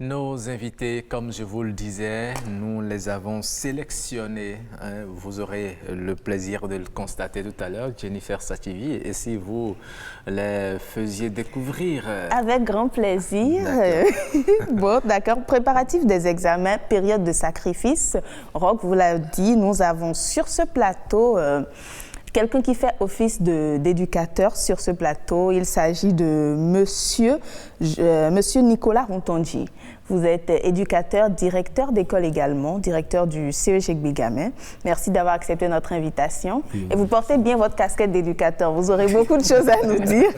Nos invités, comme je vous le disais, nous les avons sélectionnés. Vous aurez le plaisir de le constater tout à l'heure, Jennifer Sativi. Et si vous les faisiez découvrir... Avec grand plaisir. Bon, d'accord. Préparatif des examens, période de sacrifice. Roch vous l'a dit, nous avons sur ce plateau... quelqu'un qui fait office d'éducateur sur ce plateau. Il s'agit de monsieur Nicolas Rontonji. Vous êtes éducateur, directeur d'école également, directeur du CEG Gbégamin. Merci d'avoir accepté notre invitation. Et vous portez bien votre casquette d'éducateur. Vous aurez beaucoup de choses à nous dire.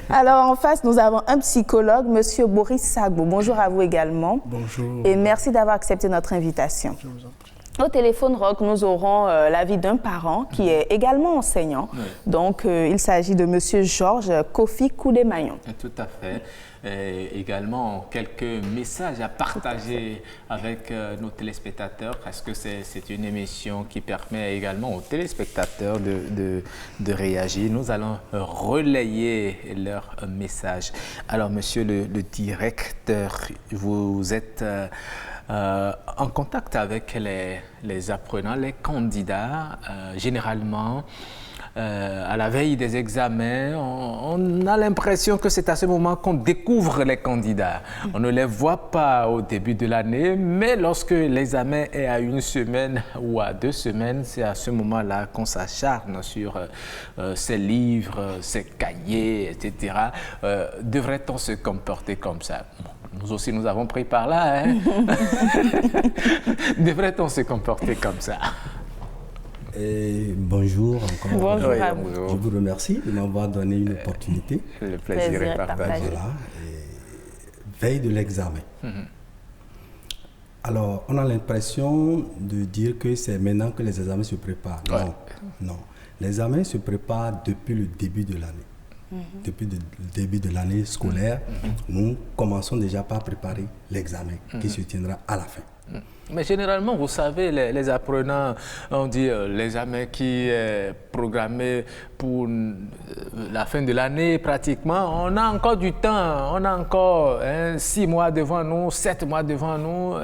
Alors, en face, nous avons un psychologue, monsieur Boris Sagbo. Bonjour à vous également. Bonjour. Et merci d'avoir accepté notre invitation. Je vous en prie. Au téléphone, Roch, nous aurons l'avis d'un parent qui est également enseignant. Oui. Donc, il s'agit de monsieur Georges Kofi Koudemayon. Tout à fait. Et également, quelques messages à partager avec nos téléspectateurs parce que c'est une émission qui permet également aux téléspectateurs de réagir. Nous allons relayer leurs messages. Alors, monsieur le directeur, vous êtes... en contact avec les apprenants, les candidats, généralement, à la veille des examens, on a l'impression que c'est à ce moment qu'on découvre les candidats. On ne les voit pas au début de l'année, mais lorsque l'examen est à 1 semaine ou à 2 semaines, c'est à ce moment-là qu'on s'acharne sur ces livres, ces cahiers, etc. Devrait-on se comporter comme ça? Nous aussi, nous avons pris par là. Hein? Devrait-on se comporter comme ça? Bonjour encore. Bonjour à vous. Je vous remercie de m'avoir donné une opportunité. Le plaisir est partagé. Voilà. Veille de l'examen. Alors, on a l'impression de dire que c'est maintenant que les examens se préparent. Ouais. Non. Les examens se préparent depuis le début de l'année. Depuis le début de l'année scolaire, nous commençons déjà par préparer l'examen qui se tiendra à la fin. Mais généralement, vous savez, les apprenants, on dit l'examen qui est programmé pour la fin de l'année pratiquement, on a encore du temps, on a encore 6 mois devant nous, 7 mois devant nous.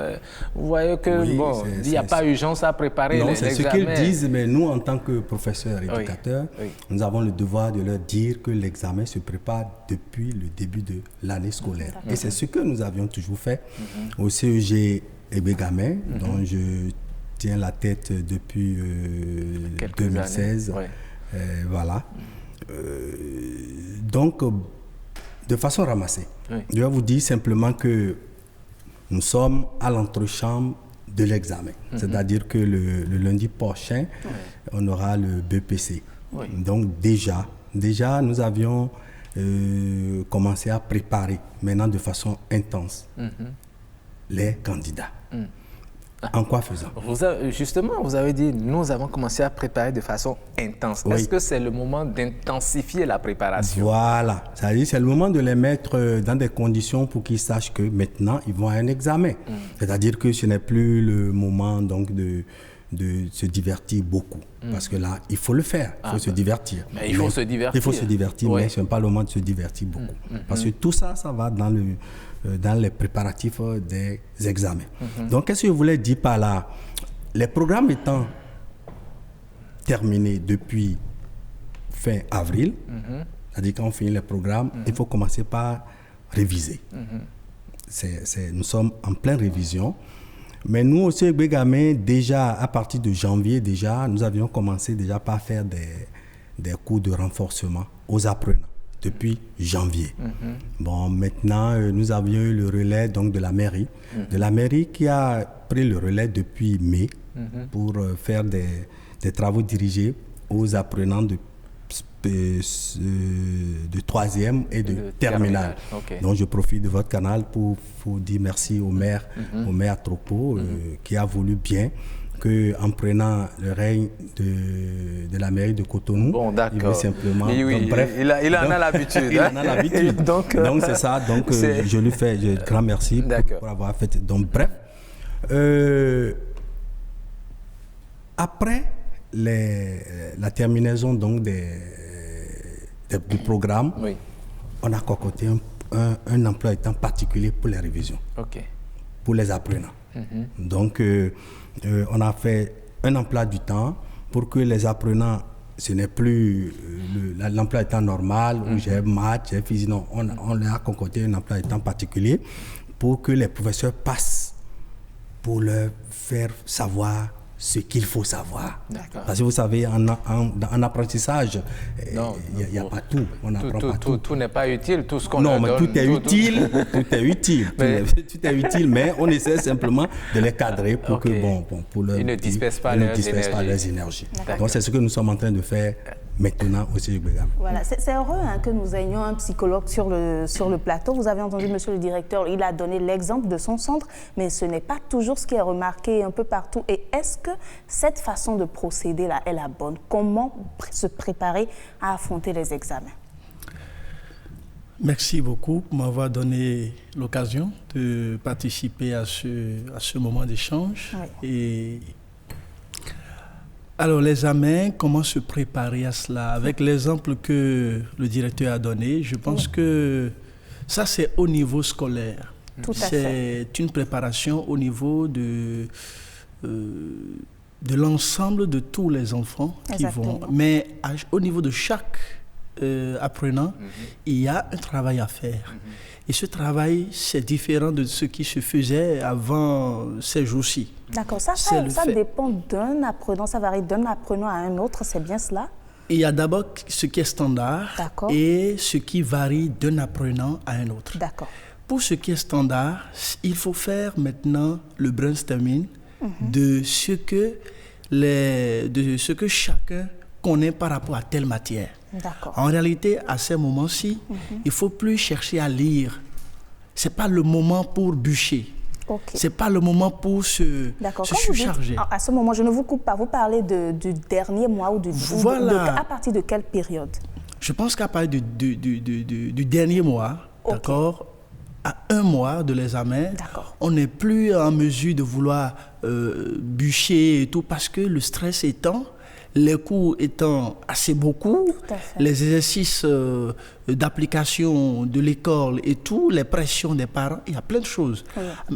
Vous voyez que Oui, bon, il n'y a pas urgence à préparer non, l'examen. c'est ce qu'ils disent, mais nous, en tant que professeurs éducateurs, nous avons le devoir de leur dire que l'examen se prépare depuis le début de l'année scolaire. Et c'est ce que nous avions toujours fait au CEG Gbégamin, dont je tiens la tête depuis 2016. Voilà. Donc, de façon ramassée, je vais vous dire simplement que nous sommes à l'entrechambre de l'examen. C'est-à-dire que le lundi prochain, on aura le BPC. Donc, déjà, nous avions commencé à préparer, maintenant de façon intense, les candidats. En quoi faisant? Justement, vous avez dit, nous avons commencé à préparer de façon intense. Est-ce que c'est le moment d'intensifier la préparation? Voilà, c'est-à-dire c'est le moment de les mettre dans des conditions pour qu'ils sachent que maintenant, ils vont à un examen. C'est-à-dire que ce n'est plus le moment donc de se divertir beaucoup. Parce que là, il faut le faire, il faut se divertir. Mais il faut se divertir. Il faut se divertir, mais ce n'est pas le moment de se divertir beaucoup. Parce que tout ça, ça va dans les préparatifs des examens. Donc, qu'est-ce que je voulais dire par là? Les programmes étant terminés depuis fin avril, c'est-à-dire quand on finit les programmes, il faut commencer par réviser. Nous sommes en pleine révision. Mais nous aussi, au Gbégamin, déjà à partir de janvier, nous avions commencé déjà par faire des cours de renforcement aux apprenants depuis janvier. Bon, maintenant, nous avions eu le relais donc, de la mairie, qui a pris le relais depuis mai pour faire des travaux dirigés aux apprenants de 3e et de terminale. Donc, je profite de votre canal pour dire merci au maire, Tropo, qui a voulu bien qu'en prenant le règne de la mairie de Cotonou, il veut simplement... Oui, donc, bref, il en a l'habitude. Il en a l'habitude. Donc, c'est ça. Donc, je lui fais un grand merci pour avoir fait. Donc, bref. Après la terminaison donc, du programme, on a concocté un emploi de temps particulier pour les révisions, pour les apprenants. Donc, on a fait un emploi du temps pour que les apprenants, ce n'est plus l'emploi de temps normal où j'ai maths, j'ai physique. Non, on leur a concocté un emploi de temps particulier pour que les professeurs passent pour leur faire savoir ce qu'il faut savoir. Parce que vous savez, en apprentissage, il n'y a pas tout. On n'apprend pas tout. Tout n'est pas utile, tout ce qu'on Non, leur mais donne. tout est utile. Tout est utile. Tout est utile, mais on essaie simplement de les cadrer pour que, pour leur, ils ne dispersent pas leurs énergies. Donc, c'est ce que nous sommes en train de faire maintenant au CEG Begame. Voilà, c'est heureux que nous ayons un psychologue sur le plateau. Vous avez entendu monsieur le directeur, il a donné l'exemple de son centre, mais ce n'est pas toujours ce qui est remarqué un peu partout. Et est-ce que cette façon de procéder-là est la bonne? Comment se préparer à affronter les examens? Merci beaucoup pour m'avoir donné l'occasion de participer à ce moment d'échange. Et alors, l'examen, comment se préparer à cela? Avec l'exemple que le directeur a donné, je pense que ça, c'est au niveau scolaire. C'est une préparation au niveau de l'ensemble de tous les enfants qui vont. Mais au niveau de chaque apprenant, il y a un travail à faire. Et ce travail, c'est différent de ce qui se faisait avant ces jours-ci. D'accord, ça dépend d'un apprenant, ça varie d'un apprenant à un autre, c'est bien cela? Il y a d'abord ce qui est standard et ce qui varie d'un apprenant à un autre. D'accord. Pour ce qui est standard, il faut faire maintenant le brainstorming de ce que chacun connaît par rapport à telle matière. En réalité, à ces moments-ci, il ne faut plus chercher à lire. Ce n'est pas le moment pour bûcher. Ce n'est pas le moment pour se surcharger. À ce moment, je ne vous coupe pas, vous parlez du dernier mois ou à partir de quelle période? Je pense qu'à partir du dernier mois, d'accord, à un mois de l'examen, on n'est plus en mesure de vouloir bûcher et tout parce que le stress étant, les cours étant assez beaucoup, les exercices d'application de l'école et tout, les pressions des parents, il y a plein de choses.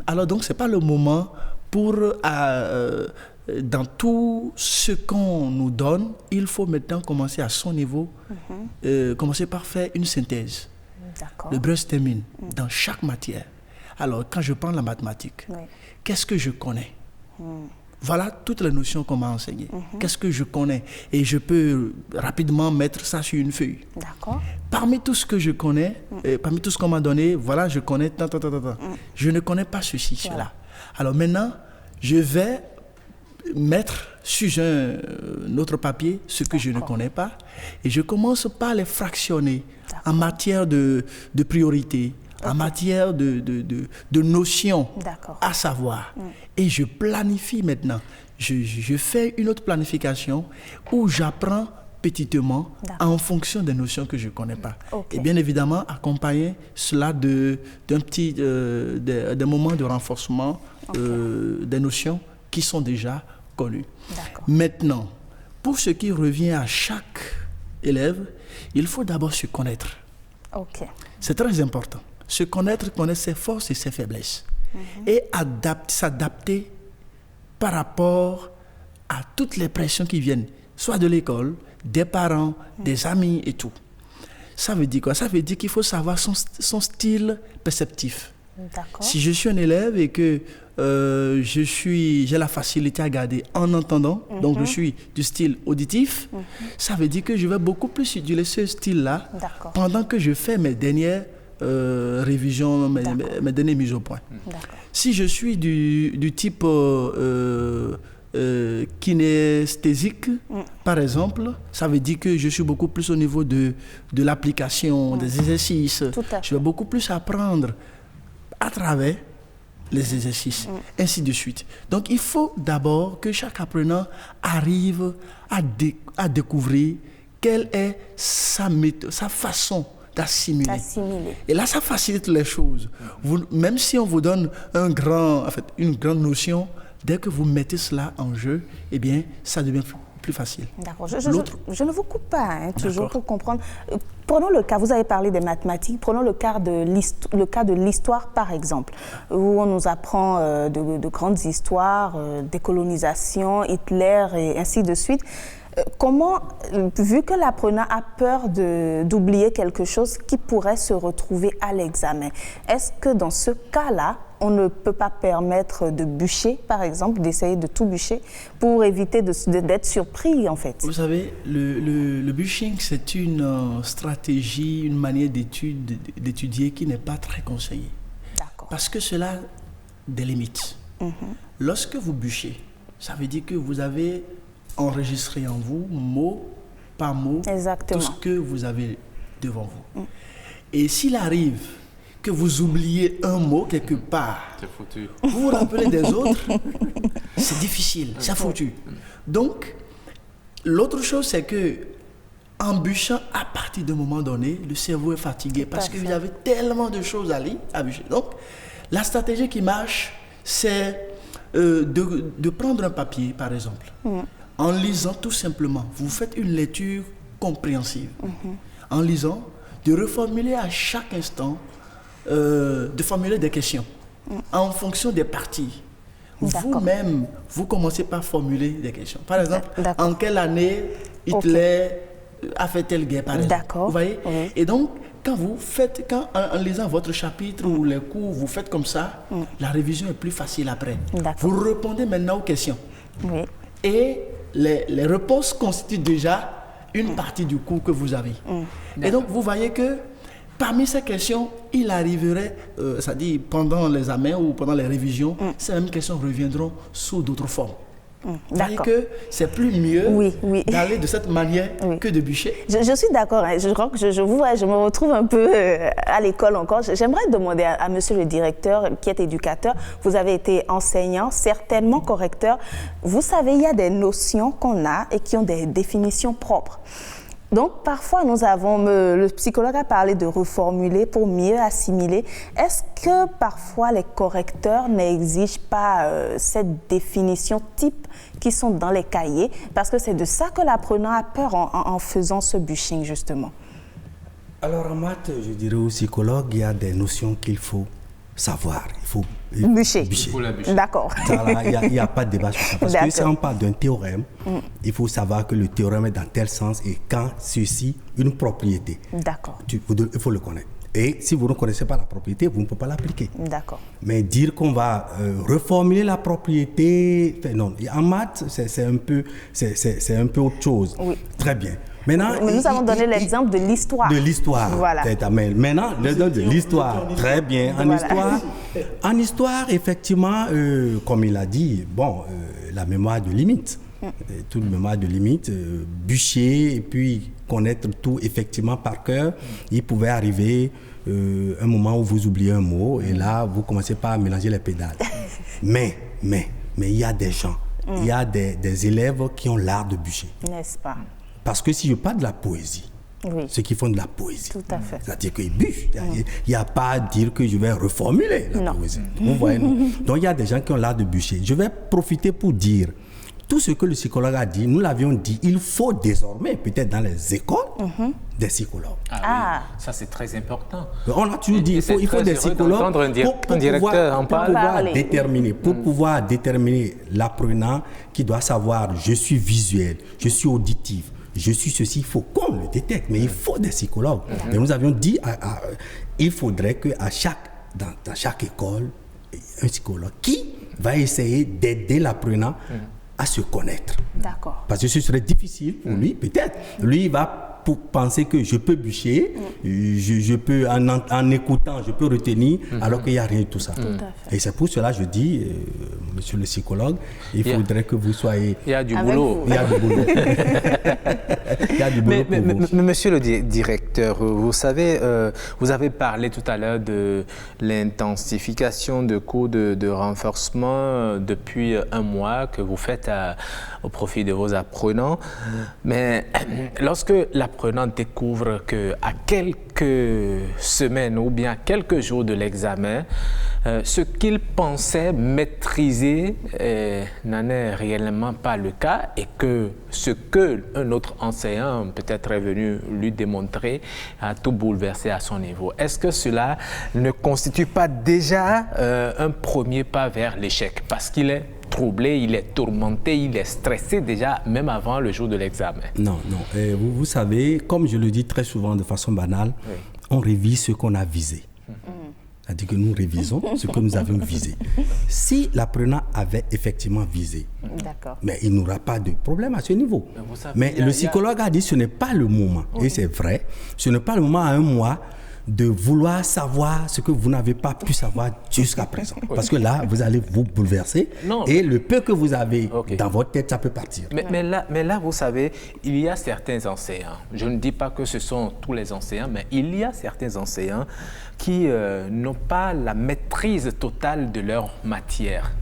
Alors donc, ce n'est pas le moment pour, dans tout ce qu'on nous donne, il faut maintenant commencer à son niveau, commencer par faire une synthèse, le brainstorming dans chaque matière. Alors, quand je prends la mathématique, qu'est-ce que je connais? Voilà toutes les notions qu'on m'a enseignées. Qu'est-ce que je connais? Et je peux rapidement mettre ça sur une feuille. Parmi tout ce que je connais, parmi tout ce qu'on m'a donné, voilà, je connais tant. Je ne connais pas ceci, cela. Alors maintenant, je vais mettre sur un autre papier ce que je ne connais pas et je commence par les fractionner en matière de priorité, en matière de notions à savoir. Et je planifie maintenant. Je fais une autre planification où j'apprends petitement en fonction des notions que je ne connais pas. Et bien évidemment, accompagner cela des moments de renforcement des notions qui sont déjà connues. Maintenant, pour ce qui revient à chaque élève, il faut d'abord se connaître. C'est très important. Se connaître ses forces et ses faiblesses. Et s'adapter par rapport à toutes les pressions qui viennent, soit de l'école, des parents, des amis et tout. Ça veut dire quoi? Ça veut dire qu'il faut savoir son style perceptif. Si je suis un élève et que j'ai la facilité à garder en entendant, donc je suis du style auditif, ça veut dire que je vais beaucoup plus utiliser ce style-là pendant que je fais mes dernières révisions, mes dernières mises au point. Si je suis du type kinesthésique, par exemple, ça veut dire que je suis beaucoup plus au niveau de l'application, des exercices. Je vais beaucoup plus apprendre à travers les exercices, ainsi de suite. Donc, il faut d'abord que chaque apprenant arrive à découvrir quelle est sa façon d'assimiler. Et là, ça facilite les choses. Même si on vous donne une grande notion, dès que vous mettez cela en jeu, eh bien, ça devient plus facile. D'accord. Je ne vous coupe pas, hein, toujours pour comprendre. Prenons le cas, vous avez parlé des mathématiques, prenons le cas de l'histoire, par exemple, où on nous apprend de grandes histoires, décolonisation, Hitler et ainsi de suite. Comment, vu que l'apprenant a peur d'oublier quelque chose qui pourrait se retrouver à l'examen, est-ce que dans ce cas-là, on ne peut pas permettre de bûcher, par exemple, d'essayer de tout bûcher pour éviter d'être surpris, en fait? Vous savez, le bûching, c'est une stratégie, une manière d'étudier qui n'est pas très conseillée. D'accord. Parce que cela a des limites. Lorsque vous bûchez, ça veut dire que vous avez enregistré en vous, mot par mot, Exactement. tout ce que vous avez devant vous. Et s'il arrive que vous oubliez un mot quelque part, C'est foutu. vous vous rappelez des autres, c'est difficile, c'est foutu. Donc, l'autre chose, c'est que en bûchant, à partir d'un moment donné, le cerveau est fatigué parce que vous avez tellement de choses à bûcher. Donc, la stratégie qui marche, c'est de prendre un papier, par exemple. En lisant tout simplement, vous faites une lecture compréhensive. En lisant, de reformuler à chaque instant, de formuler des questions en fonction des parties. Vous-même, vous commencez par formuler des questions. Par exemple, en quelle année Hitler a fait telle guerre, par exemple. Vous voyez? Et donc, en lisant votre chapitre ou les cours, vous faites comme ça, la révision est plus facile après. Vous répondez maintenant aux questions. Et les réponses constituent déjà une partie du cours que vous avez. Et donc, vous voyez que parmi ces questions, il arriverait, c'est-à-dire pendant l'examen ou pendant les révisions, ces mêmes questions reviendront sous d'autres formes. Vous voyez que c'est plus mieux d'aller de cette manière que de bûcher. Je suis d'accord. Hein. Je crois que je me retrouve un peu à l'école encore. J'aimerais demander à monsieur le directeur, qui est éducateur, vous avez été enseignant, certainement correcteur. Vous savez, il y a des notions qu'on a et qui ont des définitions propres. Donc, parfois, le psychologue a parlé de reformuler pour mieux assimiler. Est-ce que parfois les correcteurs n'exigent pas cette définition type qui sont dans les cahiers? Parce que c'est de ça que l'apprenant a peur en faisant ce bûching, justement. Alors, en maths, je dirais au psychologue, il y a des notions qu'il faut savoir. Il faut bûcher. D'accord. Il n'y a pas de débat sur ça. Parce que si on parle d'un théorème, il faut savoir que le théorème est dans tel sens et quand ceci, une propriété. D'accord. Il faut le connaître. Et si vous ne connaissez pas la propriété, vous ne pouvez pas l'appliquer. D'accord. Mais dire qu'on va reformuler la propriété, non. En maths, c'est un peu autre chose. Oui. Très bien. Maintenant, nous avons donné l'exemple de l'histoire. De l'histoire. Voilà. Maintenant, l'exemple de l'histoire. Très bien. En histoire, effectivement, comme il a dit, la mémoire de limite. Toute mémoire de limite, bûcher et puis connaître tout effectivement par cœur. Il pouvait arriver un moment où vous oubliez un mot et là, vous commencez par mélanger les pédales. Mais il y a des gens, il y a des élèves qui ont l'art de bûcher. N'est-ce pas? Parce que si je parle de la poésie, ceux qui font de la poésie, tout à fait. C'est-à-dire qu'ils bûchent. Il n'y a pas à dire que je vais reformuler la poésie. Vous voyez, non? Donc il y a des gens qui ont l'art de bûcher. Je vais profiter pour dire tout ce que le psychologue a dit, nous l'avions dit, il faut désormais, peut-être dans les écoles, des psychologues. Oui, ça c'est très important. On a toujours dit il faut des psychologues pour pouvoir déterminer l'apprenant qui doit savoir je suis visuel, je suis auditif, je suis ceci, il faut qu'on le détecte, mais il faut des psychologues. Et nous avions dit il faudrait que dans chaque école, un psychologue qui va essayer d'aider l'apprenant à se connaître. D'accord. Parce que ce serait difficile pour lui, peut-être. Lui, il va penser que je peux bûcher, je peux, en écoutant, je peux retenir, alors qu'il n'y a rien de tout ça. Tout à fait. Et c'est pour cela que je dis, monsieur le psychologue, il faudrait que vous soyez... Il y a du boulot. Il y a du boulot. Il y a du boulot pour vous. Mais monsieur le directeur, vous savez, vous avez parlé tout à l'heure de l'intensification de cours de renforcement depuis un mois que vous faites au profit de vos apprenants. Mais lorsque l'apprenant découvre qu'à quelques semaines ou bien quelques jours de l'examen, ce qu'il pensait maîtriser n'en est réellement pas le cas et que ce qu'un autre enseignant peut-être est venu lui démontrer a tout bouleversé à son niveau. Est-ce que cela ne constitue pas déjà un premier pas vers l'échec parce qu'il est troublé, il est tourmenté, il est stressé déjà même avant le jour de l'examen? Non, non. Vous savez, comme je le dis très souvent de façon banale, oui, on révise ce qu'on a visé. C'est-à-dire que nous révisons ce que nous avions visé. Si l'apprenant avait effectivement visé, mais il n'aura pas de problème à ce niveau. Mais le psychologue a dit que ce n'est pas le moment, et c'est vrai, ce n'est pas le moment à un mois de vouloir savoir ce que vous n'avez pas pu savoir jusqu'à présent. Parce que là, vous allez vous bouleverser et le peu que vous avez dans votre tête, ça peut partir. Mais là, vous savez, il y a certains enseignants, je ne dis pas que ce sont tous les enseignants, mais il y a certains enseignants qui n'ont pas la maîtrise totale de leur matière.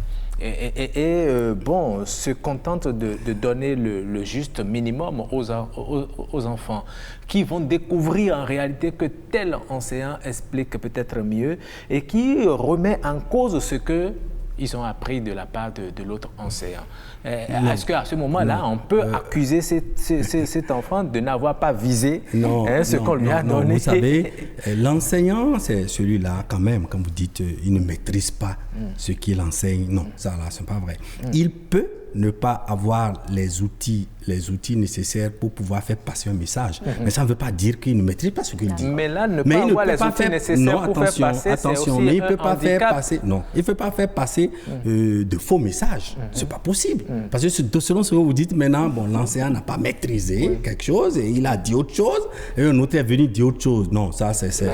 Bon, se contentent de donner le juste minimum aux enfants qui vont découvrir en réalité que tel enseignant explique peut-être mieux et qui remet en cause ce qu'ils ont appris de la part de l'autre enseignant. Est-ce qu'à ce moment-là, on peut accuser cet enfant de n'avoir pas visé ce qu'on lui a donné? Vous savez, l'enseignant, c'est celui-là quand même, quand vous dites il ne maîtrise pas ce qu'il enseigne. Non, ça là, c'est pas vrai. Il peut ne pas avoir les outils nécessaires pour pouvoir faire passer un message. Mais ça ne veut pas dire qu'il ne maîtrise pas ce qu'il dit. Mais là, ne pas avoir les outils nécessaires pour faire passer, attention, mais il ne peut pas faire passer. Non, il ne peut pas faire passer de faux messages. C'est pas possible. Parce que selon ce que vous dites maintenant, bon, l'enseignant n'a pas maîtrisé quelque chose et il a dit autre chose et un autre est venu dire autre chose. Non, ça c'est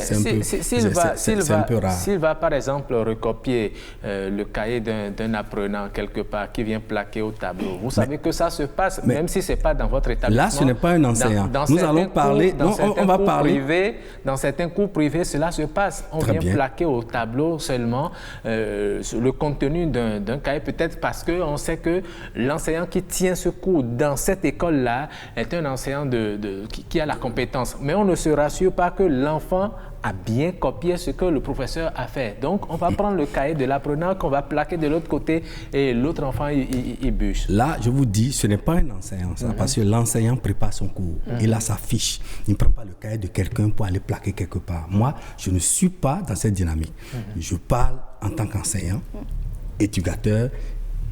un peu rare. S'il va par exemple recopier le cahier d'un apprenant quelque part qui vient plaquer au tableau, vous savez que ça se passe, même si ce n'est pas dans votre établissement. Là, ce n'est pas un enseignant. Nous allons parler. On va parler. Dans certains cours privés, cela se passe. On vient plaquer au tableau seulement le contenu d'un cahier, peut-être parce qu'on sait que l'enseignant qui tient ce cours dans cette école-là est un enseignant qui a la compétence. Mais on ne se rassure pas que l'enfant a bien copié ce que le professeur a fait. Donc, on va prendre le cahier de l'apprenant qu'on va plaquer de l'autre côté et l'autre enfant, il bûche. Là, je vous dis, ce n'est pas un enseignant, ça, parce que l'enseignant prépare son cours. Il a sa fiche. Il ne prend pas le cahier de quelqu'un pour aller plaquer quelque part. Moi, je ne suis pas dans cette dynamique. Je parle en tant qu'enseignant, éducateur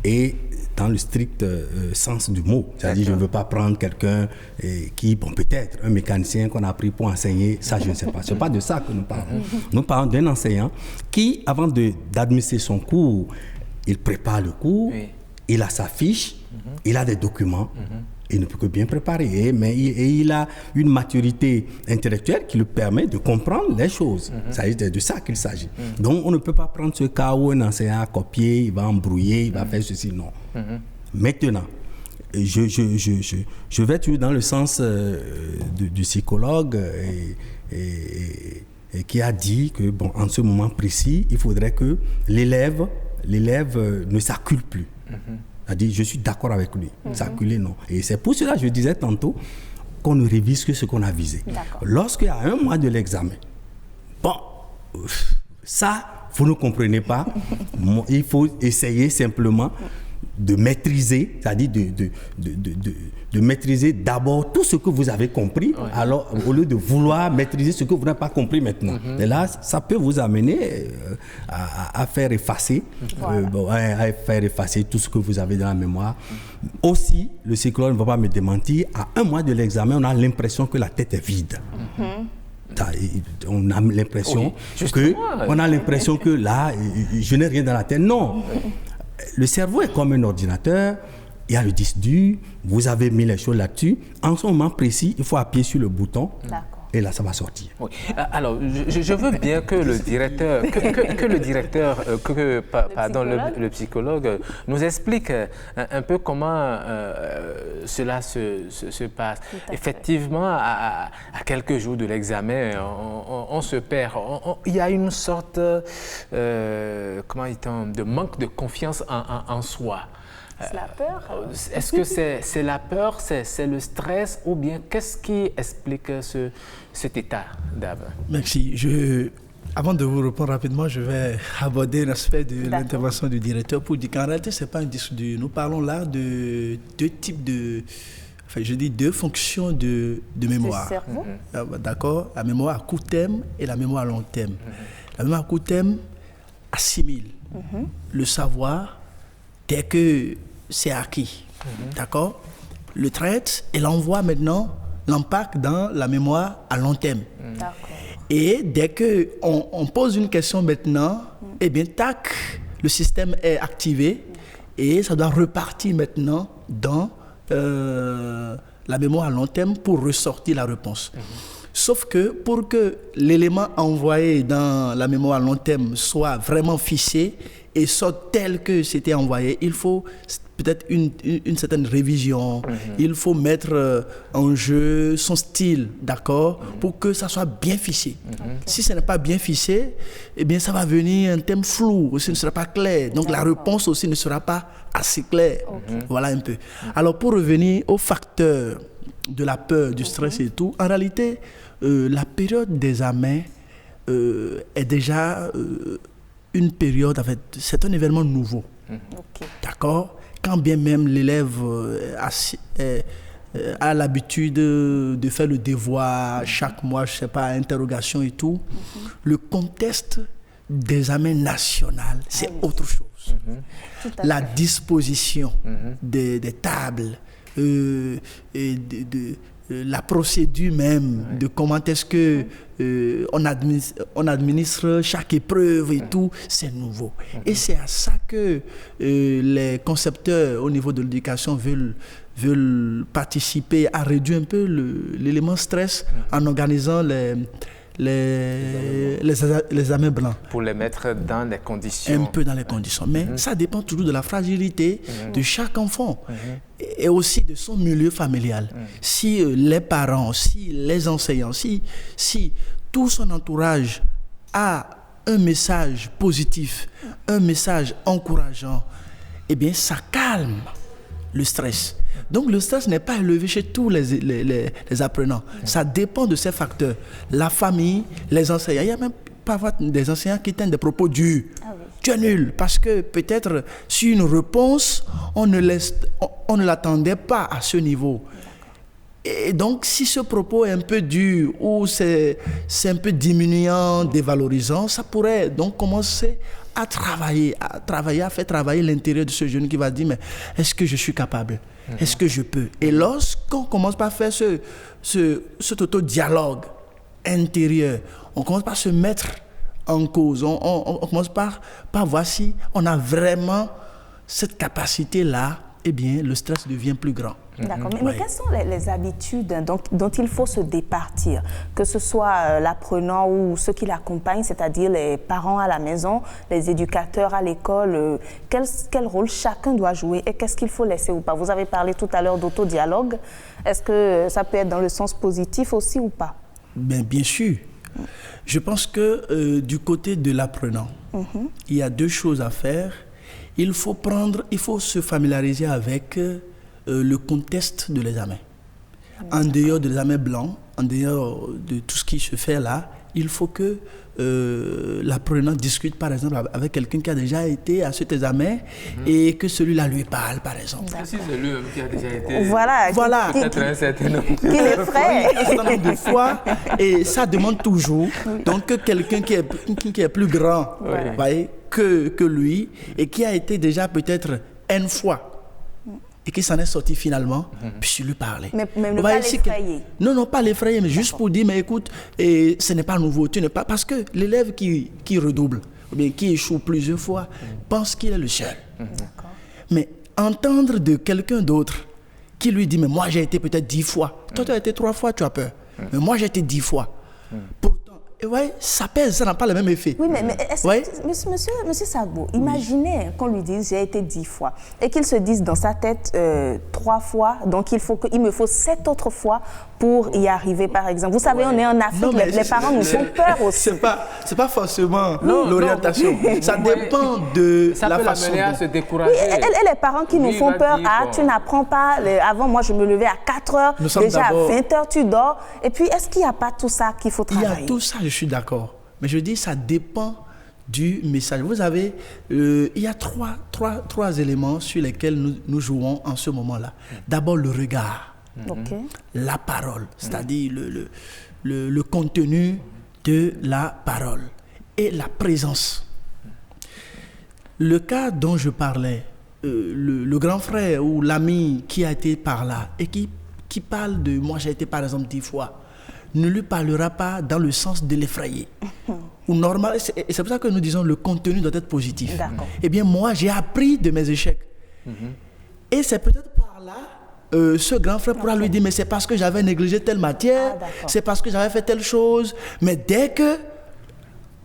et dans le strict sens du mot. C'est-à-dire, je ne veux pas prendre quelqu'un qui, bon, peut-être un mécanicien qu'on a pris pour enseigner, ça, je ne sais pas. Ce n'est pas de ça que nous parlons. Nous parlons d'un enseignant qui, avant d'administrer son cours, il prépare le cours, il a sa fiche, il a des documents, il ne peut que bien préparer. Mais il a une maturité intellectuelle qui lui permet de comprendre les choses. C'est de ça qu'il s'agit. Donc, on ne peut pas prendre ce cas où un enseignant a copié, il va embrouiller, il va faire ceci. Non. Maintenant, je vais toujours dans le sens du psychologue et qui a dit que, bon, en ce moment précis, il faudrait que l'élève ne s'accule plus. C'est-à-dire, je suis d'accord avec lui. S'acculer, non. Et c'est pour cela que je disais tantôt qu'on ne révise que ce qu'on a visé. Lorsqu'il y a un mois de l'examen, bon, ça, vous ne comprenez pas. Il faut essayer simplement de maîtriser, c'est-à-dire de maîtriser d'abord tout ce que vous avez compris, alors au lieu de vouloir maîtriser ce que vous n'avez pas compris maintenant. Et là, ça peut vous amener à faire effacer, à faire effacer tout ce que vous avez dans la mémoire. Aussi, le psychologue ne va pas me démentir, à un mois de l'examen, on a l'impression que la tête est vide. On a l'impression que là, je n'ai rien dans la tête. Non. Le cerveau est comme un ordinateur, il y a le disque dur, vous avez mis les choses là-dessus. En ce moment précis, il faut appuyer sur le bouton et là, ça va sortir. Oui. Alors, je veux bien que le directeur, le psychologue nous explique un peu comment cela se passe. Effectivement, à quelques jours de l'examen, on se perd. Il y a une sorte de manque de confiance en soi. C'est la peur. Est-ce que c'est la peur, c'est le stress, ou bien qu'est-ce qui explique cet état d'âme? Merci. Avant de vous répondre rapidement, je vais aborder un aspect de l'intervention du directeur pour dire qu'en réalité, ce n'est pas un disque dur. Nous parlons là de deux types deux fonctions de mémoire. Le cerveau. D'accord? La mémoire à court terme et la mémoire à long terme. La mémoire à court terme assimile le savoir dès que c'est acquis. D'accord? Le traite et l'envoie maintenant, l'empaque dans la mémoire à long terme. D'accord. Et dès qu'on pose une question maintenant, eh bien, tac, le système est activé et ça doit repartir maintenant dans la mémoire à long terme pour ressortir la réponse. Sauf que pour que l'élément envoyé dans la mémoire à long terme soit vraiment fiché et sorte tel que c'était envoyé, il faut peut-être une certaine révision, il faut mettre en jeu son style, d'accord, pour que ça soit bien fiché. Si ce n'est pas bien fiché, eh bien ça va venir un thème flou, ce ne sera pas clair, donc la réponse aussi ne sera pas assez claire. Voilà un peu. Alors pour revenir aux facteurs de la peur, du stress et tout, en réalité, la période des examens est déjà une période, c'est un événement nouveau. D'accord? Quand bien même l'élève a l'habitude de faire le devoir chaque mois, je ne sais pas, interrogation et tout, le contexte d'examen national, c'est autre chose. La disposition des tables, la procédure même de comment est-ce que on administre chaque épreuve et tout, c'est nouveau. Et c'est à ça que les concepteurs au niveau de l'éducation veulent participer à réduire un peu l'élément stress en organisant les examens blancs. Pour les mettre dans les conditions. Un peu dans les conditions. Mais ça dépend toujours de la fragilité de chaque enfant et aussi de son milieu familial. Si les parents, si les enseignants, si tout son entourage a un message positif, un message encourageant, eh bien ça calme le stress. Donc le stress n'est pas élevé chez tous les apprenants. Ça dépend de ces facteurs. La famille, les enseignants. Il y a même parfois des enseignants qui tiennent des propos durs. Tu es nul parce que peut-être sur une réponse, on ne l'attendait pas à ce niveau. Et donc si ce propos est un peu dur ou c'est un peu diminuant, dévalorisant, ça pourrait donc commencer à faire travailler l'intérieur de ce jeune qui va dire mais est-ce que je suis capable? Est-ce que je peux? Et lorsqu'on commence par faire cet auto-dialogue intérieur, on commence par se mettre en cause, on commence par voir si on a vraiment cette capacité-là, eh bien le stress devient plus grand. D'accord. Mais quelles sont les habitudes dont il faut se départir, que ce soit l'apprenant ou ceux qui l'accompagnent, c'est-à-dire les parents à la maison, les éducateurs à l'école, quel rôle chacun doit jouer et qu'est-ce qu'il faut laisser ou pas? Vous avez parlé tout à l'heure d'autodialogue. Est-ce que ça peut être dans le sens positif aussi ou pas? Bien sûr. Je pense que du côté de l'apprenant, il y a deux choses à faire. Il faut se familiariser avec le contexte de l'examen. En dehors de l'examen blanc, en dehors de tout ce qui se fait là, il faut que l'apprenant discute par exemple avec quelqu'un qui a déjà été à cet examen et que celui-là lui parle par exemple. Si c'est lui qui a déjà été. Voilà. Peut-être un certain nombre. Qui est prêt. Un certain nombre de fois et ça demande toujours donc que quelqu'un qui est plus grand voyez, que lui et qui a été déjà peut-être une fois et qui s'en est sorti finalement, puis lui parler. Mais ne pas l'effrayer. Non, pas l'effrayer, mais juste pour dire, mais écoute, ce n'est pas nouveau, tu n'es pas... Parce que l'élève qui redouble, ou bien qui échoue plusieurs fois, pense qu'il est le seul. Mais entendre de quelqu'un d'autre qui lui dit, mais moi j'ai été peut-être 10 fois, toi tu as été 3 fois, tu as peur. Mais moi, j'ai été 10 fois. Pourtant, et ouais, ça pèse, ça n'a pas le même effet. Oui, mais monsieur Sagbo, imaginez qu'on lui dise j'ai été 10 fois et qu'il se dise dans sa tête 3 fois, donc il me faut 7 autres fois pour y arriver, par exemple. Vous savez, on est en Afrique, les parents nous font peur aussi. C'est pas forcément l'orientation. Ça dépend de la façon. À se décourager. Oui, et les parents qui nous font peur, tu n'apprends pas. Avant, moi, je me levais à 4 heures, déjà à 20 heures, tu dors. Et puis, est-ce qu'il n'y a pas tout ça qu'il faut travailler? Il y a tout ça, je suis d'accord. Mais je dis, ça dépend du message. Vous avez, il y a trois éléments sur lesquels nous jouons en ce moment-là. D'abord, le regard. La parole, c'est-à-dire le contenu de la parole et la présence. Le cas dont je parlais, le grand frère ou l'ami qui a été par là et qui parle de moi, j'ai été par exemple 10 fois, ne lui parlera pas dans le sens de l'effrayer. Ou normal, et c'est pour ça que nous disons le contenu doit être positif. Eh bien, moi, j'ai appris de mes échecs. Et c'est peut-être par là, ce grand frère pourra lui dire, mais c'est parce que j'avais négligé telle matière, c'est parce que j'avais fait telle chose. Mais dès que,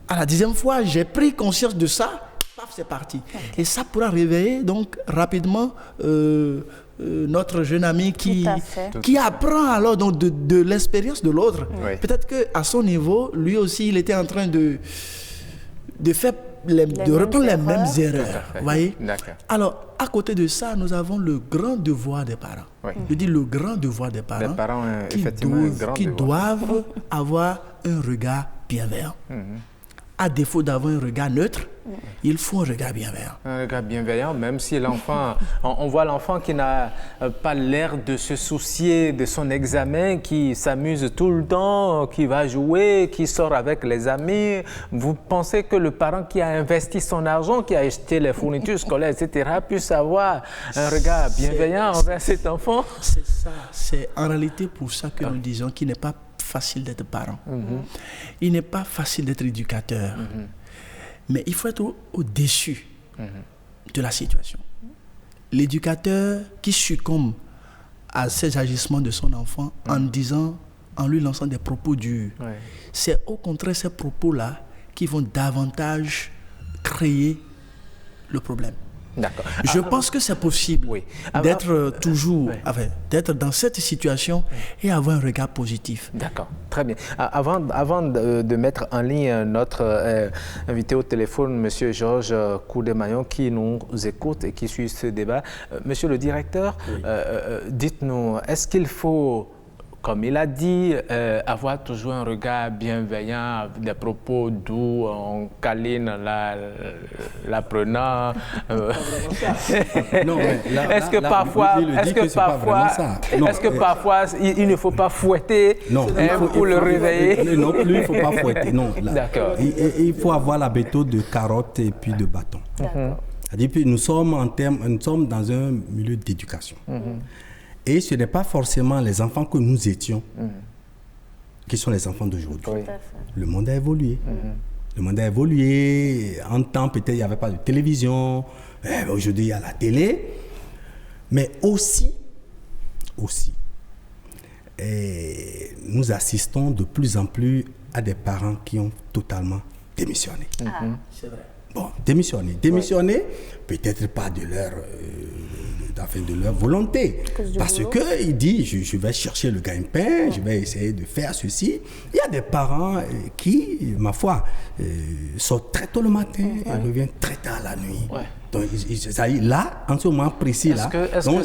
à la 10e fois, j'ai pris conscience de ça, paf, c'est parti. Et ça pourra réveiller donc rapidement notre jeune ami qui apprend alors donc de l'expérience de l'autre. Peut-être qu'à son niveau, lui aussi, il était en train de reprendre les mêmes erreurs. Vous voyez? Alors, à côté de ça, nous avons le grand devoir des parents. Je dis le grand devoir des parents, qui doivent avoir un regard bienveillant. À défaut d'avoir un regard neutre, il faut un regard bienveillant. Un regard bienveillant, même si l'enfant, on voit l'enfant qui n'a pas l'air de se soucier de son examen, qui s'amuse tout le temps, qui va jouer, qui sort avec les amis. Vous pensez que le parent qui a investi son argent, qui a acheté les fournitures scolaires, etc., puisse avoir un regard bienveillant envers cet enfant? C'est ça. C'est en réalité pour ça que nous disons qu'il n'est pas facile d'être parent. Il n'est pas facile d'être éducateur. Mais il faut être au-dessus de la situation. L'éducateur qui succombe à ces agissements de son enfant en lui lançant des propos durs, c'est au contraire ces propos-là qui vont davantage créer le problème. Je pense que c'est possible d'être toujours, d'être dans cette situation et avoir un regard positif. D'accord, très bien. Avant de mettre en ligne notre invité au téléphone, M. Georges Coudemaillon, qui nous écoute et qui suit ce débat, Monsieur le directeur, dites-nous, est-ce qu'il faut, comme il a dit, avoir toujours un regard bienveillant, des propos doux, on câline l'apprenant. Est-ce que parfois, il ne faut pas fouetter pour le réveiller? Non plus, il ne faut pas fouetter. Non, il faut avoir la méthode de carotte et puis de bâton. C'est-à-dire que nous sommes dans un milieu d'éducation. Et ce n'est pas forcément les enfants que nous étions qui sont les enfants d'aujourd'hui. Le monde a évolué. Le monde a évolué. En temps, peut-être, il n'y avait pas de télévision. Aujourd'hui, il y a la télé. Mais aussi, nous assistons de plus en plus à des parents qui ont totalement démissionné. C'est vrai. Bon, démissionner, peut-être pas de leur volonté. Parce qu'il dit, je vais chercher le gagne-pain, je vais essayer de faire ceci. Il y a des parents qui, ma foi, sortent très tôt le matin et reviennent très tard la nuit. Donc, là, en ce moment précis,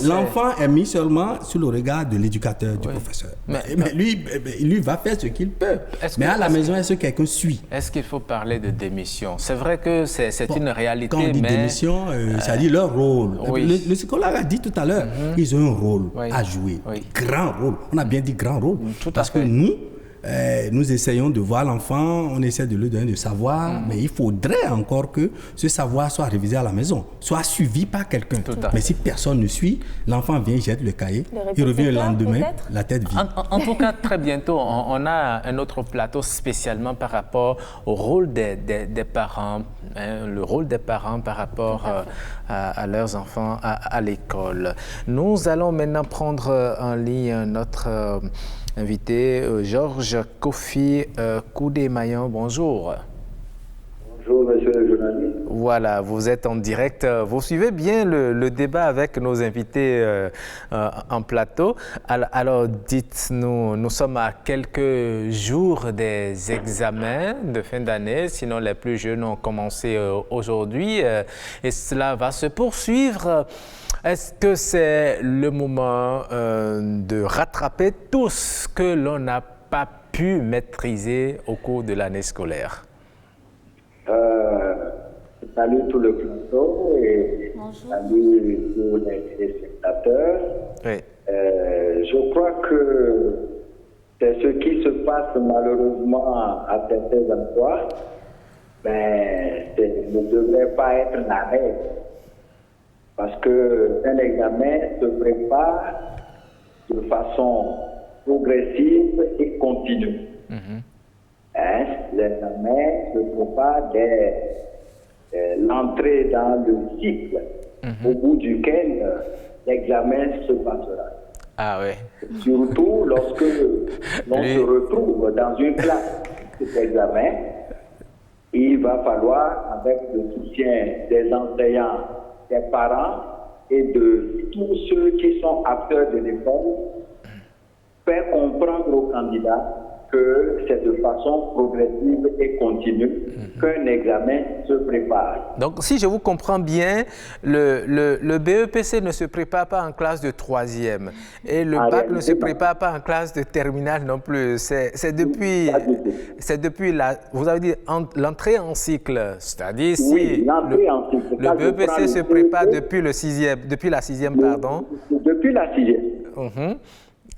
l'enfant est mis seulement sous le regard de l'éducateur, du professeur. Mais lui va faire ce qu'il peut. Mais à la maison, est-ce que quelqu'un suit? Est-ce qu'il faut parler de démission? C'est vrai que c'est une réalité, quand on dit démission, ça dit leur rôle. Le psychologue a dit tout à l'heure, ils ont un rôle à jouer. Grand rôle. On a bien dit grand rôle. Parce que nous essayons de voir l'enfant, on essaie de lui donner du savoir, mais il faudrait encore que ce savoir soit révisé à la maison, soit suivi par quelqu'un. Mais si personne ne suit, l'enfant vient, jette le cahier, il revient le lendemain, la tête vide. En tout cas, très bientôt, on a un autre plateau spécialement par rapport au rôle des parents, le rôle des parents par rapport à leurs enfants à l'école. Nous allons maintenant prendre en ligne notre invité, Georges Kofi Koudé-Mayon. Bonjour. Bonjour, monsieur le journaliste. Voilà, vous êtes en direct. Vous suivez bien le débat avec nos invités en plateau. Alors, dites-nous, nous sommes à quelques jours des examens de fin d'année, sinon les plus jeunes ont commencé aujourd'hui et cela va se poursuivre. Est-ce que c'est le moment de rattraper tout ce que l'on n'a pas pu maîtriser au cours de l'année scolaire? Salut tout le plateau et salut tous les spectateurs. Oui. Je crois que c'est ce qui se passe malheureusement à certains endroits, mais ne devrait pas être la règle. Parce qu'un examen se prépare de façon progressive et continue. L'examen se prépare dès l'entrée dans le cycle au bout duquel l'examen se passera. Ah oui. Surtout lorsque l'on se retrouve dans une classe d'examen, il va falloir, avec le soutien des enseignants, des parents et de tous ceux qui sont acteurs de l'école, faire comprendre aux candidats que c'est de façon progressive et continue qu'un examen se prépare. Donc, si je vous comprends bien, le BEPC ne se prépare pas en classe de 3e et le bac ne se prépare pas en classe de terminale non plus. C'est depuis vous avez dit l'entrée en cycle, c'est-à-dire si le BEPC se prépare depuis la 6e, pardon. Depuis la 6e.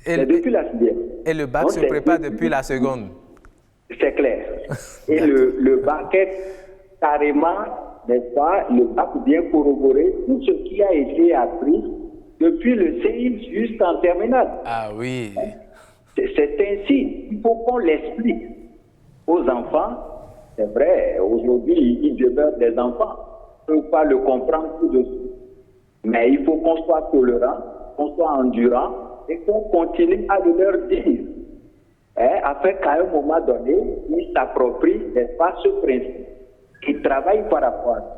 Depuis la 6e. Et le bac se prépare depuis la seconde. C'est clair. Et le bac est carrément, n'est-ce pas, le bac vient corroborer tout ce qui a été appris depuis le CI jusqu'en terminale. Ah oui. C'est ainsi. Il faut qu'on l'explique aux enfants. C'est vrai, aujourd'hui, ils demeurent des enfants. Ils ne peuvent pas le comprendre tout de suite. Mais il faut qu'on soit tolérant, qu'on soit endurant, et qu'on continue à leur dire, afin qu'à un moment donné, ils s'approprient, n'est-ce pas, ce principe, qu'ils travaillent par rapport à ça.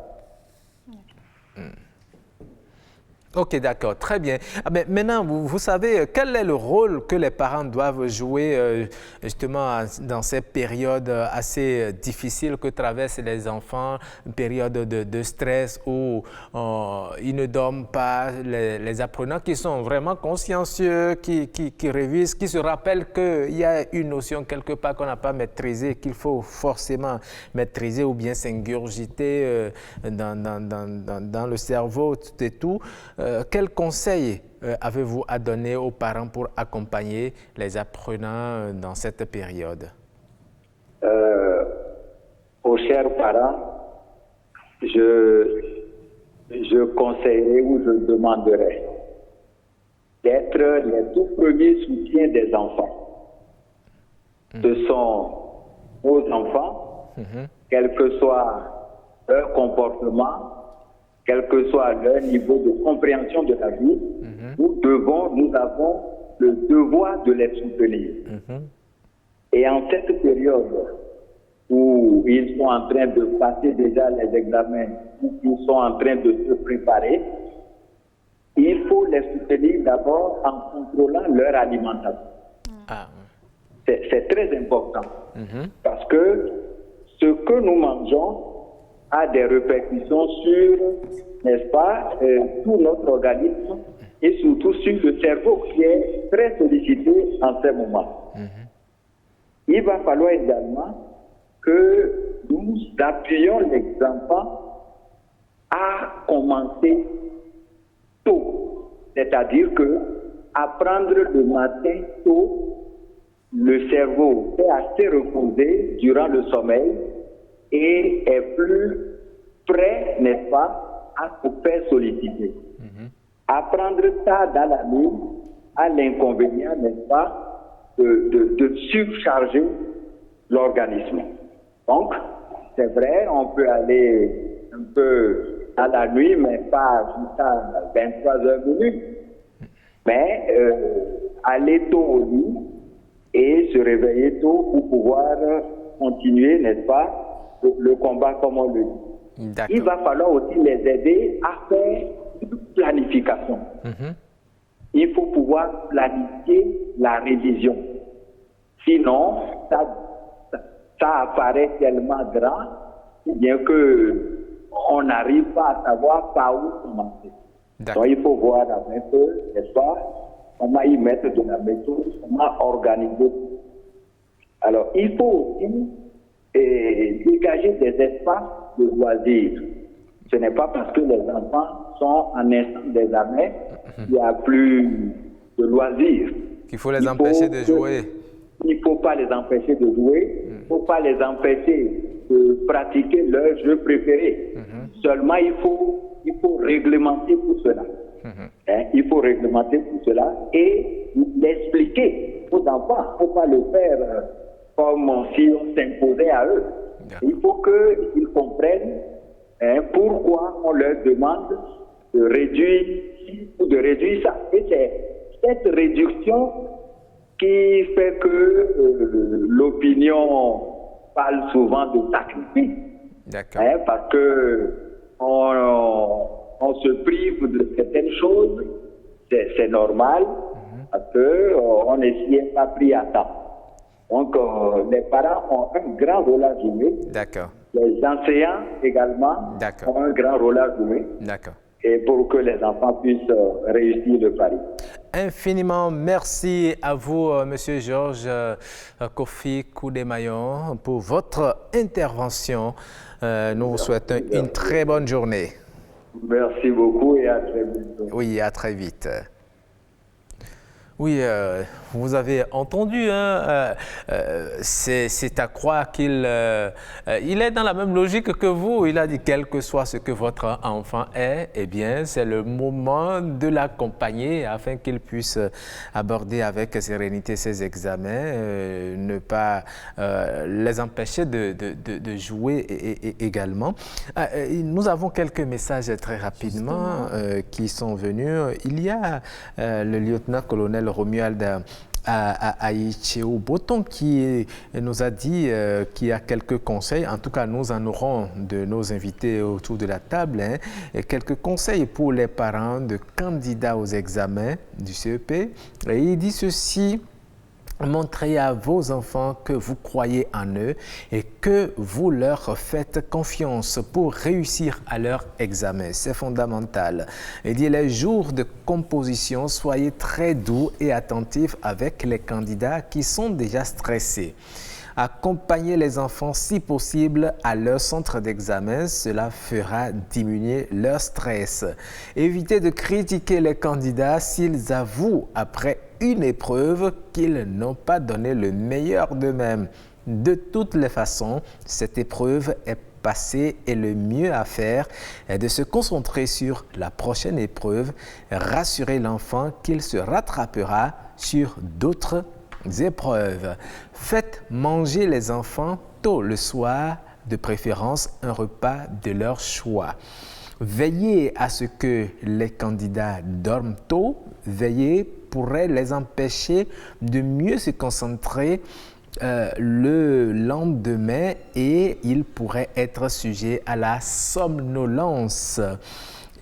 Ok, d'accord, très bien. Mais maintenant, vous savez, quel est le rôle que les parents doivent jouer justement dans ces périodes assez difficiles que traversent les enfants, une période de stress où ils ne dorment pas, les apprenants qui sont vraiment consciencieux, qui révisent, qui se rappellent qu'il y a une notion quelque part qu'on n'a pas maîtrisée, qu'il faut forcément maîtriser ou bien s'ingurgiter dans le cerveau et tout. Quel conseil avez-vous à donner aux parents pour accompagner les apprenants dans cette période? Aux chers parents, je conseillerais ou je demanderais d'être les tout premiers soutiens des enfants. Ce sont nos enfants, quel que soit leur comportement, quel que soit leur niveau de compréhension de la vie, nous avons le devoir de les soutenir. Et en cette période où ils sont en train de passer déjà les examens, où ils sont en train de se préparer, il faut les soutenir d'abord en contrôlant leur alimentation. C'est très important parce que ce que nous mangeons a des répercussions sur, n'est-ce pas, tout notre organisme et surtout sur le cerveau qui est très sollicité en ce moment. Il va falloir également que nous appuyions les enfants à commencer tôt. C'est-à-dire que apprendre le matin tôt, le cerveau est assez reposé durant le sommeil et est plus prêt, n'est-ce pas, à se faire solliciter. Apprendre ça dans la nuit a l'inconvénient, n'est-ce pas, de surcharger l'organisme. Donc, c'est vrai, on peut aller un peu à la nuit, mais pas jusqu'à 23h minutes. Mais aller tôt au lit et se réveiller tôt pour pouvoir continuer, n'est-ce pas, le combat comme on le dit. Il va falloir aussi les aider à faire une planification. Il faut pouvoir planifier la révision. Sinon, ça apparaît tellement grand, bien qu'on n'arrive pas à savoir par où commencer. Donc il faut voir avec eux, n'est-ce pas, comment y mettre de la méthode, comment organiser. Alors, il faut aussi dégager des espaces de loisirs. Ce n'est pas parce que les enfants sont en instant d'examen qu'il n'y a plus de loisirs. Qu'il faut les empêcher de jouer. Il ne faut pas les empêcher de jouer, il ne faut pas les empêcher de pratiquer leur jeu préféré. Seulement, il faut réglementer tout cela. Il faut réglementer tout cela et l'expliquer aux enfants. Il ne faut pas le faire comme si on s'imposait à eux. Il faut qu'ils comprennent pourquoi on leur demande de réduire ci ou de réduire ça. Et c'est cette réduction qui fait que l'opinion parle souvent de sacrifice. Parce que on se prive de certaines choses, c'est normal, parce qu'on n'y est pas pris à temps. Donc, les parents ont un grand rôle à jouer. Les enseignants également ont un grand rôle à jouer. Et pour que les enfants puissent réussir le pari. Infiniment merci à vous, Monsieur Georges Kofi Koudemayon, pour votre intervention. Nous vous souhaitons une très bonne journée. Merci beaucoup et à très vite. Oui, à très vite. Oui, vous avez entendu, c'est à croire qu'il est dans la même logique que vous. Il a dit, quel que soit ce que votre enfant est, eh bien, c'est le moment de l'accompagner afin qu'il puisse aborder avec sérénité ses examens, ne pas les empêcher de jouer également. Nous avons quelques messages très rapidement qui sont venus. Il y a le lieutenant-colonel Romuald Aïchéou Boton qui nous a dit qu'il y a quelques conseils. En tout cas, nous en aurons de nos invités autour de la table. Et quelques conseils pour les parents de candidats aux examens du CEP. Et il dit ceci: montrez à vos enfants que vous croyez en eux et que vous leur faites confiance pour réussir à leur examen. C'est fondamental. Il dit les jours de composition, soyez très doux et attentifs avec les candidats qui sont déjà stressés. Accompagnez les enfants si possible à leur centre d'examen, cela fera diminuer leur stress. Évitez de critiquer les candidats s'ils avouent après une épreuve qu'ils n'ont pas donné le meilleur d'eux-mêmes. De toutes les façons, cette épreuve est passée et le mieux à faire est de se concentrer sur la prochaine épreuve, rassurer l'enfant qu'il se rattrapera sur d'autres épreuves. Faites manger les enfants tôt le soir, de préférence un repas de leur choix. Veillez à ce que les candidats dorment tôt. Veillez pourrait les empêcher de mieux se concentrer le lendemain et ils pourraient être sujets à la somnolence.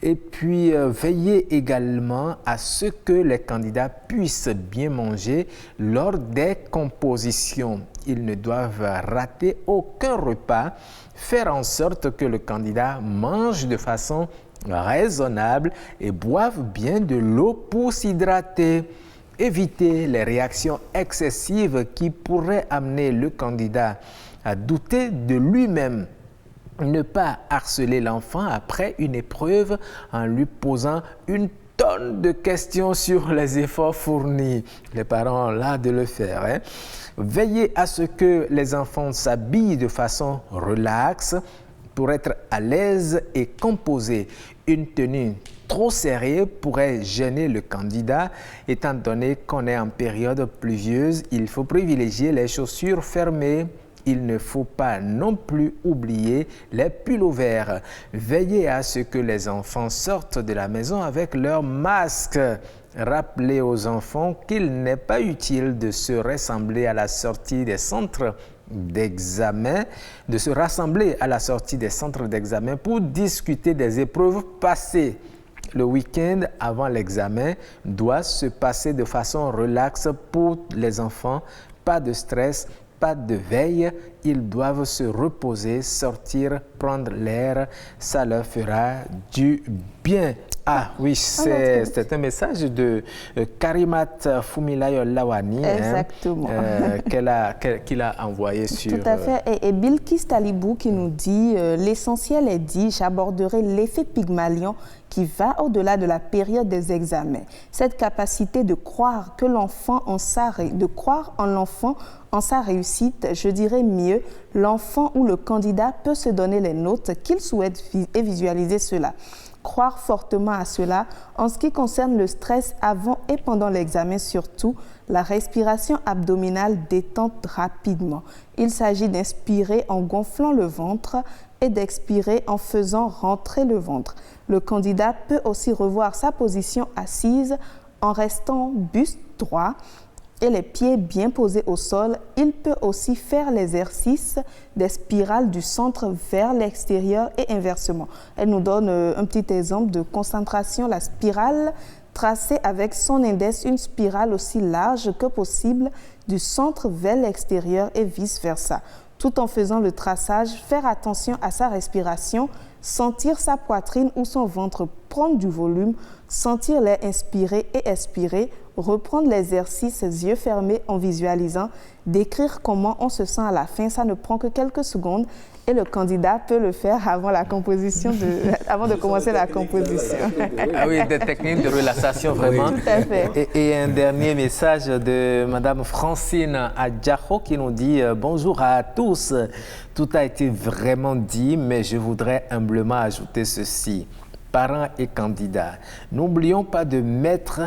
Et puis, veillez également à ce que les candidats puissent bien manger lors des compositions. Ils ne doivent rater aucun repas. Faire en sorte que le candidat mange de façon raisonnable et boive bien de l'eau pour s'hydrater. Évitez les réactions excessives qui pourraient amener le candidat à douter de lui-même. Ne pas harceler l'enfant après une épreuve en lui posant une tonne de questions sur les efforts fournis. Les parents ont l'art de le faire. Veillez à ce que les enfants s'habillent de façon relaxe pour être à l'aise et composés. Une tenue trop serrée pourrait gêner le candidat. Étant donné qu'on est en période pluvieuse, il faut privilégier les chaussures fermées. Il ne faut pas non plus oublier les pulls verts. Veillez à ce que les enfants sortent de la maison avec leur masque. Rappelez aux enfants qu'il n'est pas utile de se rassembler à la sortie des centres d'examen, pour discuter des épreuves passées. Le week-end avant l'examen doit se passer de façon relaxe pour les enfants. Pas de stress, pas de veille. Ils doivent se reposer, sortir, prendre l'air. Ça leur fera du bien. Ah oui, c'est un message de Karimat Fumilayo Lawani qu'il a envoyé sur... Tout à fait. Et Bilkis Talibou qui nous dit l'essentiel est dit, j'aborderai l'effet Pygmalion qui va au-delà de la période des examens. Cette capacité de croire en l'enfant en sa réussite, je dirais mieux, l'enfant ou le candidat peut se donner les notes qu'il souhaite et visualiser cela. Croire fortement à cela. En ce qui concerne le stress avant et pendant l'examen surtout, la respiration abdominale détend rapidement. Il s'agit d'inspirer en gonflant le ventre et d'expirer en faisant rentrer le ventre. Le candidat peut aussi revoir sa position assise en restant buste droit et les pieds bien posés au sol. Il peut aussi faire l'exercice des spirales du centre vers l'extérieur et inversement. Elle nous donne un petit exemple de concentration. La spirale tracée avec son index, une spirale aussi large que possible du centre vers l'extérieur et vice-versa. Tout en faisant le traçage, faire attention à sa respiration, sentir sa poitrine ou son ventre prendre du volume, sentir l'air inspirer et expirer, reprendre l'exercice yeux fermés en visualisant, décrire comment on se sent à la fin. Ça ne prend que quelques secondes et le candidat peut le faire avant de commencer la composition. Ah oui, des techniques de relaxation vraiment. Tout à fait. Et un dernier message de Madame Francine Adjaho qui nous dit bonjour à tous. Tout a été vraiment dit, mais je voudrais humblement ajouter ceci. Parents et candidats, n'oublions pas de mettre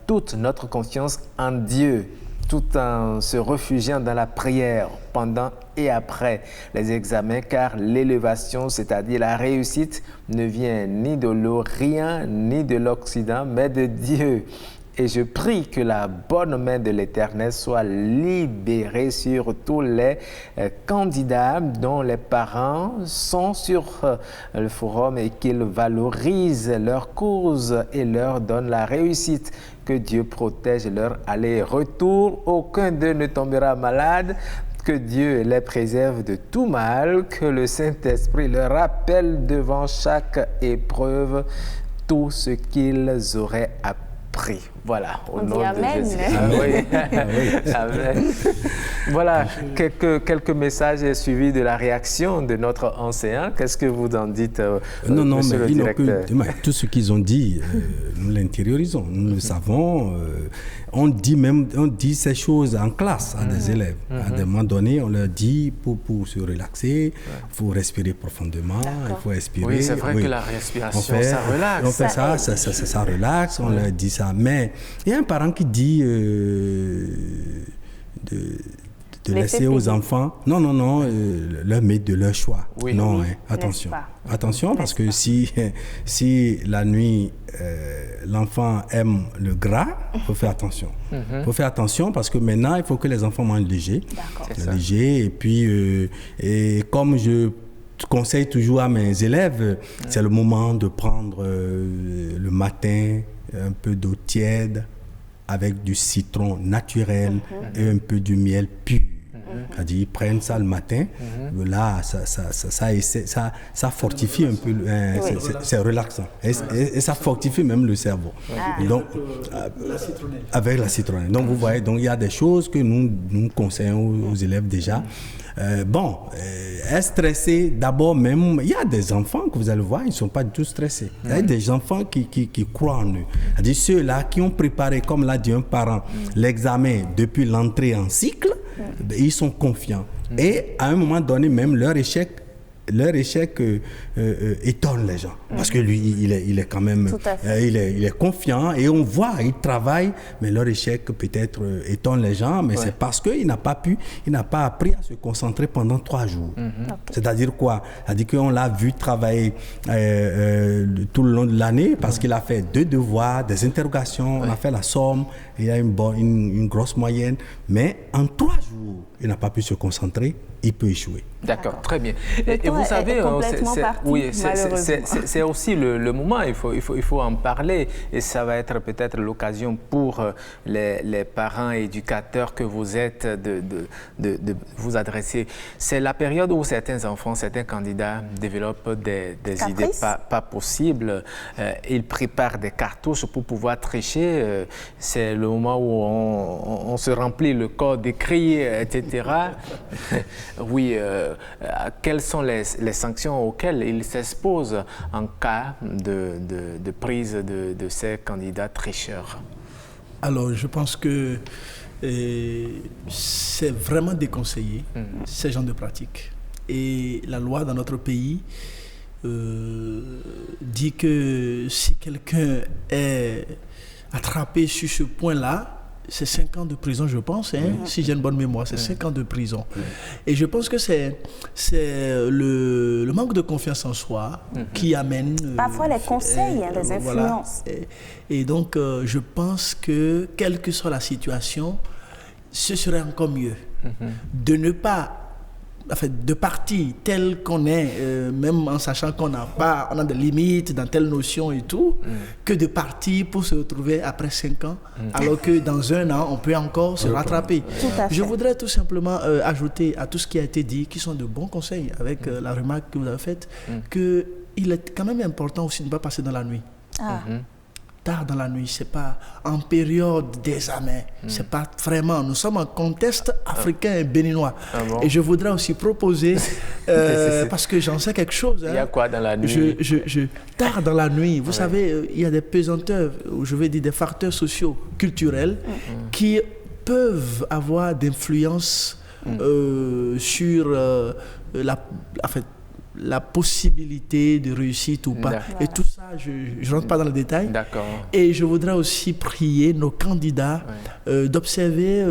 toute notre confiance en Dieu, tout en se réfugiant dans la prière pendant et après les examens, car l'élévation, c'est-à-dire la réussite, ne vient ni de l'Orient ni de l'Occident, mais de Dieu. Et je prie que la bonne main de l'Éternel soit libérée sur tous les candidats dont les parents sont sur le forum et qu'ils valorisent leur cause et leur donnent la réussite. Que Dieu protège leur aller-retour. Aucun d'eux ne tombera malade. Que Dieu les préserve de tout mal. Que le Saint-Esprit leur rappelle devant chaque épreuve tout ce qu'ils auraient appris. Voilà, au nom de Jésus. Ah oui. Amen. Voilà, quelques messages suivis de la réaction de notre enseignant. Qu'est-ce que vous en dites, monsieur le directeur? Tout ce qu'ils ont dit, nous l'intériorisons, nous le savons. On dit ces choses en classe à des élèves. À un moment donné, on leur dit pour se relaxer, il faut respirer profondément, il faut expirer. Oui, c'est vrai que la respiration, ça relaxe. On fait ça relaxe, on leur dit ça. Mais il y a un parent qui dit de laisser aux enfants, leur mettre de leur choix. Oui. Non, attention. Attention, parce que si la nuit, l'enfant aime le gras, il faut faire attention. Il faut faire attention parce que maintenant, il faut que les enfants mangent léger. Léger. Et puis, et comme je conseille toujours à mes élèves, c'est le moment de prendre le matin un peu d'eau tiède avec du citron naturel et un peu de miel pur. C'est-à-dire, ils prennent ça le matin, là, ça fortifie un peu, c'est relaxant. Et ça fortifie même le cerveau. Donc, avec la citronnelle. Donc, vous voyez, donc, il y a des choses que nous conseillons aux élèves déjà. Être stressé, d'abord même, il y a des enfants que vous allez voir, ils ne sont pas du tout stressés. Il y a des enfants qui croient en eux. C'est-à-dire ceux-là qui ont préparé, comme l'a dit un parent, l'examen depuis l'entrée en cycle, ils sont confiants. Et à un moment donné, même leur échec leur échec étonne les gens. Parce que lui, il est quand même, il est confiant et on voit, il travaille, mais leur échec peut-être étonne les gens, mais c'est parce qu'il n'a pas appris à se concentrer pendant 3 jours. C'est-à-dire quoi? C'est-à-dire qu'on l'a vu travailler tout le long de l'année parce qu'il a fait 2 devoirs, des interrogations, on a fait la somme, il a une grosse moyenne, mais en 3 jours, il n'a pas pu se concentrer, il peut échouer. D'accord, très bien. Et vous savez, c'est aussi le moment, il faut en parler, et ça va être peut-être l'occasion pour les parents éducateurs que vous êtes de vous adresser. C'est la période où certains enfants, certains candidats développent des idées pas possibles. Ils préparent des cartouches pour pouvoir tricher. C'est le moment où on se remplit le corps d'écrit, etc. Oui, quelles sont les sanctions auxquelles ils s'exposent en cas de prise de ces candidats tricheurs? Alors, je pense que c'est vraiment déconseillé, ces genres de pratiques. Et la loi dans notre pays dit que si quelqu'un est attrapé sur ce point-là, c'est 5 ans de prison, je pense, si j'ai une bonne mémoire, c'est 5 ans de prison. Et je pense que c'est le manque de confiance en soi qui amène... Parfois les conseils, les influences. Voilà. Et donc, je pense que, quelle que soit la situation, ce serait encore mieux de ne pas... de partir tel qu'on est, même en sachant qu'on a des limites dans telle notion et tout, que de partir pour se retrouver après 5 ans, alors que dans 1 an, on peut encore se rattraper. Je voudrais tout simplement ajouter à tout ce qui a été dit, qui sont de bons conseils, avec la remarque que vous avez faite, qu'il est quand même important aussi de ne pas passer dans la nuit. Tard dans la nuit, c'est pas en période d'examen, c'est pas vraiment. Nous sommes en contexte africain et béninois. Et je voudrais aussi proposer, parce que j'en sais quelque chose. Il y a quoi dans la nuit? Tard dans la nuit, vous savez, il y a des pesanteurs, ou je vais dire des facteurs sociaux, culturels, qui peuvent avoir d'influence sur la possibilité de réussite ou pas. Et tout ça, je ne rentre pas dans le détail. Et je voudrais aussi prier nos candidats d'observer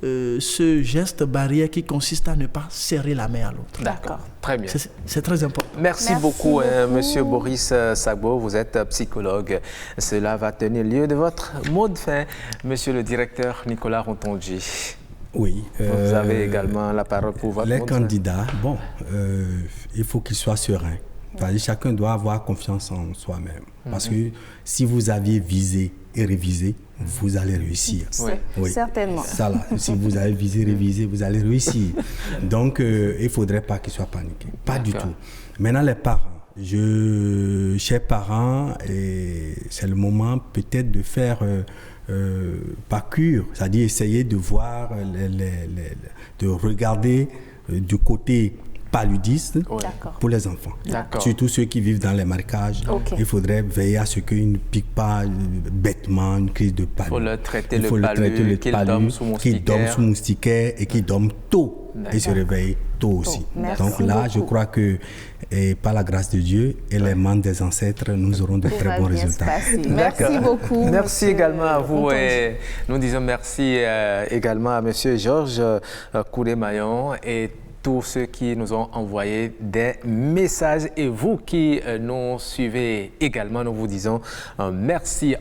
ce geste barrière qui consiste à ne pas serrer la main à l'autre. D'accord, très bien. C'est très important. Merci beaucoup, Monsieur Boris Sagbo, vous êtes psychologue. Cela va tenir lieu de votre mot de fin, Monsieur le directeur Nicolas Rontonji. Oui. Vous avez également la parole pour votre Les candidats, il faut qu'ils soient sereins. Chacun doit avoir confiance en soi-même. Parce que si vous aviez visé et révisé, vous allez réussir. Oui. Certainement. Ça, là, si vous avez visé et révisé, vous allez réussir. Donc, il ne faudrait pas qu'ils soient paniqués. Pas du tout. Maintenant, les parents. Chers parents, c'est le moment peut-être de faire... par cure, c'est-à-dire essayer de voir, de regarder du côté paludiste pour les enfants. Surtout ceux qui vivent dans les marécages. Il faudrait veiller à ce qu'ils ne piquent pas bêtement une crise de palu. Il faut le traiter le palu, qu'ils dorment sous moustiquaire et qu'ils dorment tôt et se réveillent tôt aussi. Donc là, je crois que par la grâce de Dieu et les mains des ancêtres, nous aurons de très bons résultats. Merci beaucoup. Merci également à vous. Et nous disons merci également à M. Georges Kouré-Maillon et tous ceux qui nous ont envoyé des messages. Et vous qui nous suivez également, nous vous disons merci.